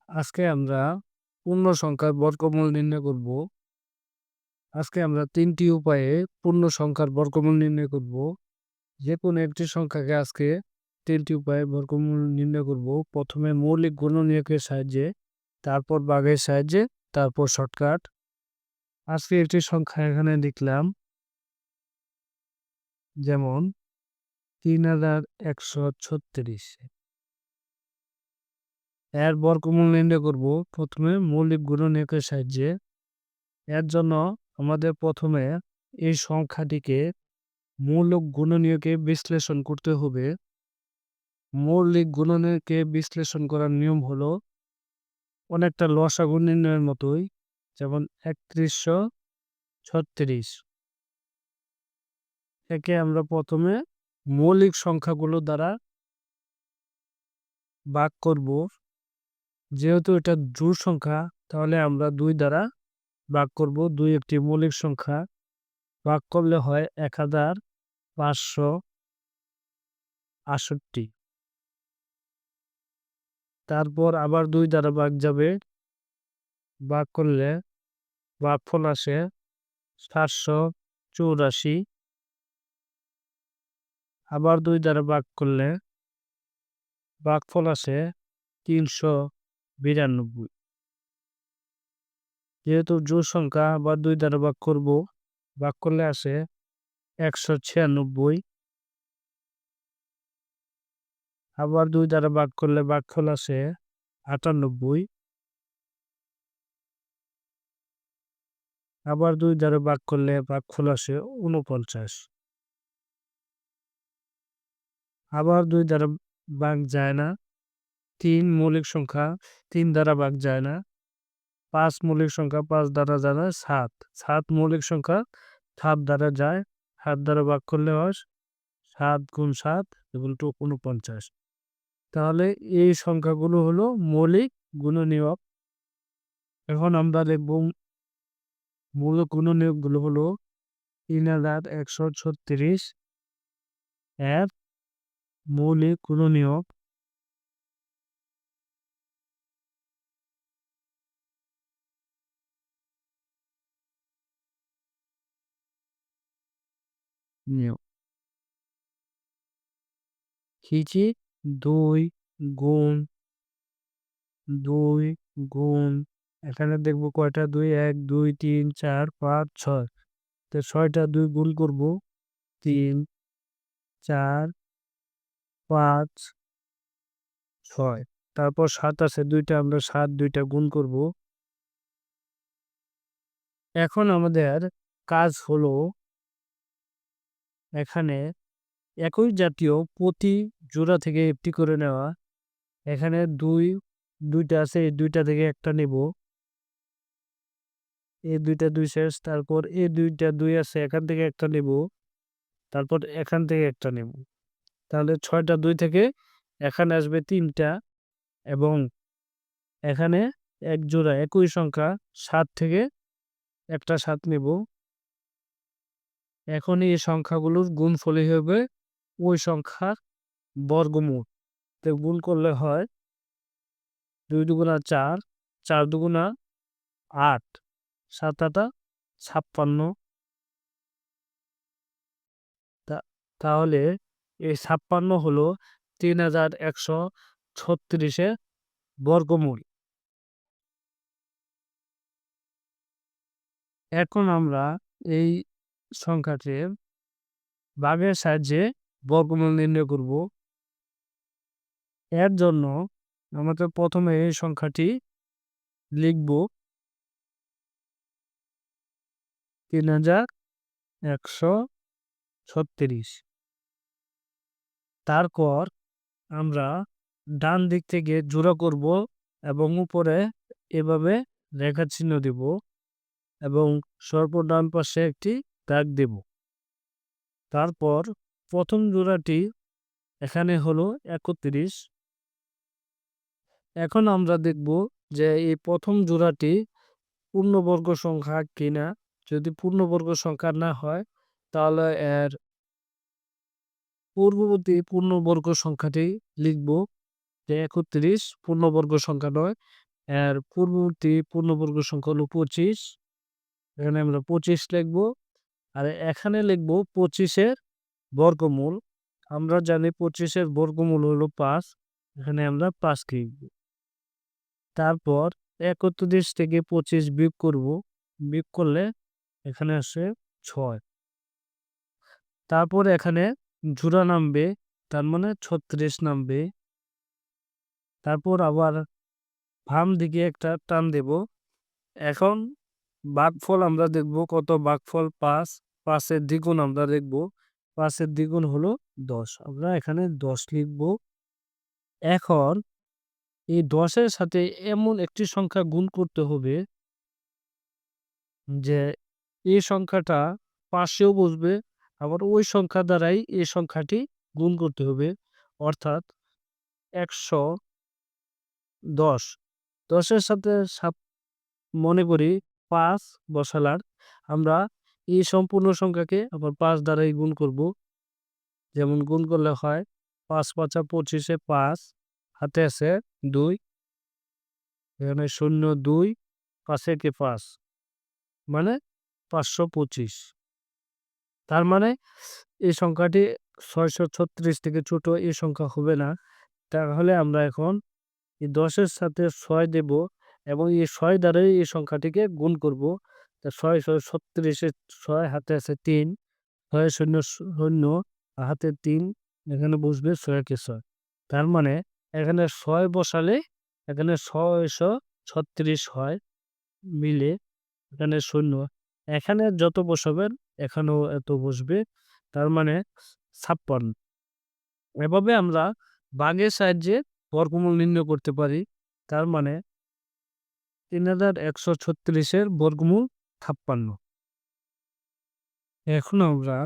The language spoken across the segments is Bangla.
আজকে আমরা পূর্ণ সংখ্যার বর্গমূল নির্ণয় করব। আজকে আমরা ৩টি উপায়ে পূর্ণ সংখ্যার বর্গমূল নির্ণয় করব। যেকোনো একটি সংখ্যাকে আজকে ৩টি উপায়ে বর্গমূল নির্ণয় করব। প্রথমে মৌলিক গুণনীয়কের সাহায্যে, তারপর ভাগের সাহায্যে, তারপর শর্টকাট। আজকে একটি সংখ্যা এখানে লিখলাম, যেমন ৩,১৩৬। এর বর্গমূল নির্ণয় করব প্রথমে মৌলিক গুণনীয়কের সাহায্যে। এর জন্য আমাদের প্রথমে এই সংখ্যাটিকে মৌলিক গুণনীয়কে বিশ্লেষণ করতে হবে। মৌলিক গুণনীয়কে বিশ্লেষণ করার নিয়ম হলো অনেকটা লসাগু নির্ণয়ের মতোই, যেমন ৩১৩৬। একে আমরা প্রথমে মৌলিক সংখ্যাগুলো দ্বারা ভাগ করব। যেহেতু এটা জোড় সংখ্যা, তাহলে আমরা ২ দ্বারা ভাগ করব। ২ একটি মৌলিক সংখ্যা, ভাগ করলে হয় ১৫৬৮। তারপর আবার ২ দ্বারা ভাগ যাবে, ভাগ করলে ভাগফল আসে ৭৮৪। আবার ২ দ্বারা ভাগ করলে ভাগফল আসে ৩৯২। যেহেতু জোড় সংখ্যা, আবার ২ দ্বারা ভাগ করব, ভাগ করলে আসে ১৯৬। আবার ২ দ্বারা ভাগ করলে ভাগফল আসে ৯৮। আবার ২ দ্বারা ভাগ করলে ভাগফল আসে ৪৯। আবার ২ দ্বারা ভাগ যায় না। ৩ মৌলিক সংখ্যা, ৩ দ্বারা ভাগ যায় না। ৫ মৌলিক সংখ্যা, ৫ দ্বারা যায় না। ৭ ৭ মৌলিক সংখ্যা, ৭ দ্বারা যায়। ৭ দ্বারা ভাগ করলে হয় ৭ গুণ ৭ = ৪৯। তাহলে এই সংখ্যাগুলো হলো মৌলিক গুণনীয়ক। এখন আমরা লিখব মৌলিক গুণনীয়কগুলো হলো ৩,১৩৬ এর মৌলিক গুণনীয়ক। নিয়ম হিচি ২ গুণ ২ গুণ, এখানে দেখব কয়টা ২, ১, ২, ৩, ৪, ৫, ৬। তো ৬টা ২ গুণ করব, ৩, ৪, ৫, ৬। তারপর ৭ আছে ২টা, আমরা ৭ ২টা গুণ করব। এখন আমাদের কাজ হলো এখানে একই জাতীয় প্রতি জোড়া থেকে একটি করে নেওয়া। এখানে ২টা আছে, এই ২টা থেকে একটা নেব। এই ২টা ২ শেষ। তারপর এই ২টা ২ আছে, এখান থেকে একটা নেব। তারপর এখান থেকে একটা নেব। তাহলে ৬টা ২ থেকে এখানে আসবে ৩টা, এবং এখানে এক জোড়া একই সংখ্যা ৭ থেকে একটা ৭ নেব। এখন এই সংখ্যাগুলোর গুণফলই হবে ওই সংখ্যার বর্গমূল। তো গুণ করলে হয় ২ দুগুণা ৪, ৪ দুগুণা ৮, ৭ আটা ৫৬। তাহলে এই ৫৬ হলো ৩,১৩৬ বর্গমূল। এখন আমরা এই সংখ্যাটির ভাগের সাহায্যে বর্গমূল নির্ণয় করব। এর জন্য আমাদের প্রথমে এই সংখ্যাটি লিখব ৩,১৩৬। তারপর আমরা ডান দিক থেকে জোড়া করব এবং উপরে এভাবে রেখা চিহ্ন দেব, এবং সর্বডান পাশে একটি দাগ দেব। তারপর প্রথম জোড়াটি এখানে হলো ৩১। এখন আমরা দেখব যে এই প্রথম জোড়াটি পূর্ণবর্গ সংখ্যা কিনা। যদি পূর্ণবর্গ সংখ্যা না হয়, তাহলে এর পূর্ববর্তী পূর্ণবর্গ সংখ্যাটি লিখব যে ৩১ পূর্ণবর্গ সংখ্যা নয়। এর পূর্ববর্তী পূর্ণবর্গ সংখ্যা হলো 25। এখানে আমরা 25 লিখব। আর এখানে লিখব 25 এর বর্গমূল। আমরা জানি 25 এর বর্গমূল হলো 5। এখানে আমরা 5 লিখব। তারপর 31 থেকে 25 বিয়োগ করব। বিয়োগ করলে এখানে আসে 6। তারপর এখানে জোড়া নামবে, তার মানে 36 নামবে। তারপর আবার বাম দিকে একটা টান দেব। এখন ভাগফল আমরা দেখব কত, ভাগফল 5। 5 এর দ্বিগুণ আমরা দেখব। 5 এর দ্বিগুণ হলো 10। আমরা এখানে 10 লিখব। এখন এই 10 এর সাথে এমন একটি সংখ্যা গুণ করতে হবে যে এই সংখ্যাটা পাশেও বসবে, আবার ওই সংখ্যা দ্বারাই এই সংখ্যাটি গুণ করতে হবে। অর্থাৎ 110। 10 এর সাথে মনে করি 5 বসালার, আমরা এই সম্পূর্ণ সংখ্যাকে আবার 5 দ্বারাই গুণ করব। যেমন গুণ করলে হয় 5 5 25 এ 5, হাতে আছে 2, এখানে 0 2, 5 একে 5, মানে 525। তার মানে এই সংখ্যাটি 636 থেকে ছোট এই সংখ্যা হবে না। তাহলে আমরা এখন এই 10 এর সাথে 6 দেব এবং এই 6 দ্বারাই এই সংখ্যাটিকে গুণ করব। তা 6 6 36 এর 6, হাতে আছে 3, 6 শূন্য শূন্য, হাতে 3, এখানে বসবে 6 কে 6। তার মানে এখানে 6 বসালে এখানে 636 হয় মিলে, এখানে 0, এখানে যত বসাবেন এখানেও এত বসবে, তার মানে 56। এভাবে আমরা ভাগের সাহায্যে বর্গমূল নির্ণয় করতে পারি। তার মানে 3136 এর বর্গমূল 56। এখন আমরা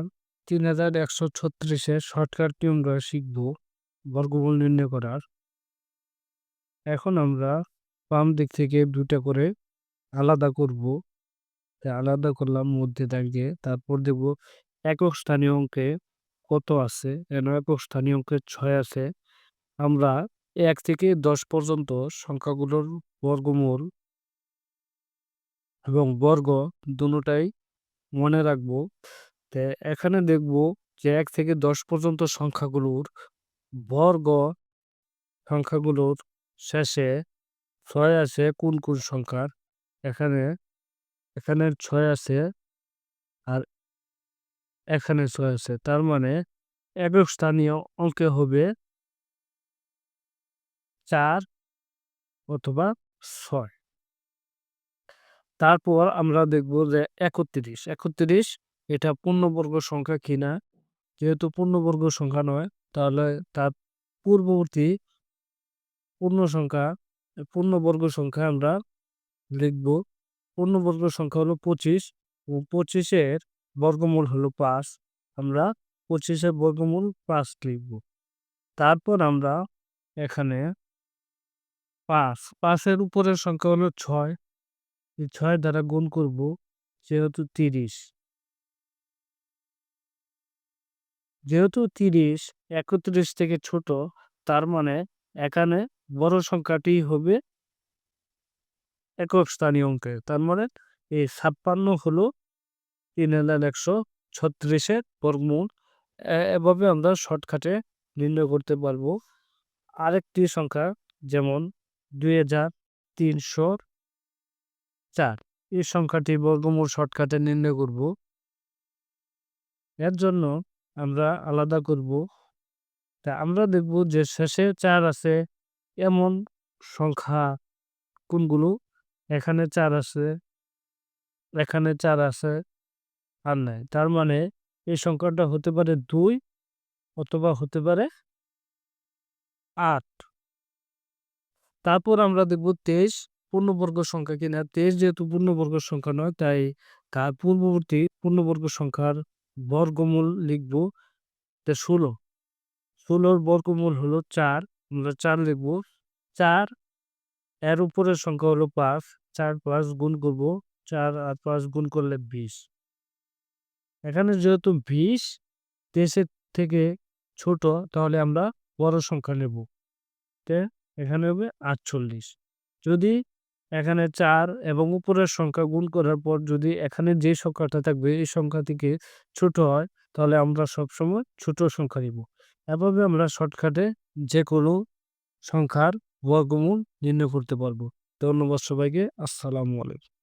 3136 এর শর্টকাটটি আমরা শিখব বর্গমূল নির্ণয় করার। এখন আমরা বাম দিক থেকে 2টা করে আলাদা করব। আলাদা করলাম মধ্যে দাগিয়ে। তারপর দেখব একক স্থানীয় অঙ্কে কত আছে। একক স্থানীয় অঙ্কে 6 আছে। আমরা 1 থেকে 10 পর্যন্ত সংখ্যাগুলোর বর্গমূল এবং বর্গ দুটোটাই মনে রাখবো। তো এখানে দেখব যে 1 থেকে 10 পর্যন্ত সংখ্যাগুলোর শেষে 6 আছে কোন সংখ্যার। এখানে 6 আছে আর এখানে 6 আছে। তার মানে একক স্থানীয় অঙ্কে হবে 4 অথবা 6। তারপর আমরা দেখব যে 31। 31 এটা পূর্ণবর্গ সংখ্যা কিনা। যেহেতু পূর্ণবর্গ সংখ্যা নয়, তাহলে তার পূর্ববর্তী পূর্ণবর্গ সংখ্যা আমরা লিখব। পূর্ণবর্গ সংখ্যা হলো 25 এবং 25 এর বর্গমূল হলো 5। আমরা 25 এর বর্গমূল 5 লিখব। তারপর আমরা এখানে 5 এর উপরের সংখ্যা হলো 6। এই 6 দ্বারা গুণ করব, যেহেতু 30। যেহেতু 30 31 থেকে ছোট, তার মানে এখানে বড় সংখ্যাটি হবে একক স্থানীয় অঙ্কে। তার মানে এই 56 হলো 3136 এর বর্গমূল। এভাবে আমরা শর্টকাটে নির্ণয় করতে পারবো। আরেকটি সংখ্যা যেমন 2304, এই সংখ্যাটি বর্গমূল শর্টকাটে নির্ণয় করব। এর জন্য আমরা আলাদা করব। তা আমরা দেখব যে শেষে 4 আছে এমন সংখ্যা কোনগুলো। এখানে 4 আছে, এখানে 4 আছে, আর নাই। তার মানে এই সংখ্যাটা হতে পারে 2 অথবা হতে পারে 8। তারপর আমরা দেখব 23 পূর্ণবর্গ সংখ্যা কিনা। 23 যেহেতু পূর্ণবর্গ সংখ্যা নয়, তাই তার পূর্ববর্তী পূর্ণবর্গ সংখ্যার বর্গমূল লিখব। 16। 16 বর্গমূল হলো 4। আমরা 4 লিখব। 4 এর উপরের সংখ্যা হলো 5। 4 5 গুণ করব। 4 আর 5 গুণ করলে 20। এখানে যেহেতু 20 23 এর থেকে ছোট, তাহলে আমরা বড় সংখ্যা নেব। এখানে হবে 48। যদি এখানে 4 এবং উপরের সংখ্যা গুণ করার পর যদি এখানে যে সংখ্যাটা থাকবে এই সংখ্যা থেকে ছোট হয়, তাহলে আমরা সবসময় ছোট সংখ্যা নিব। এভাবে আমরা শর্টকাটে যেকোনো সংখ্যার বর্গমূল নির্ণয় করতে পারবো। ধন্যবাদ সবাইকে। আসসালামু আলাইকুম।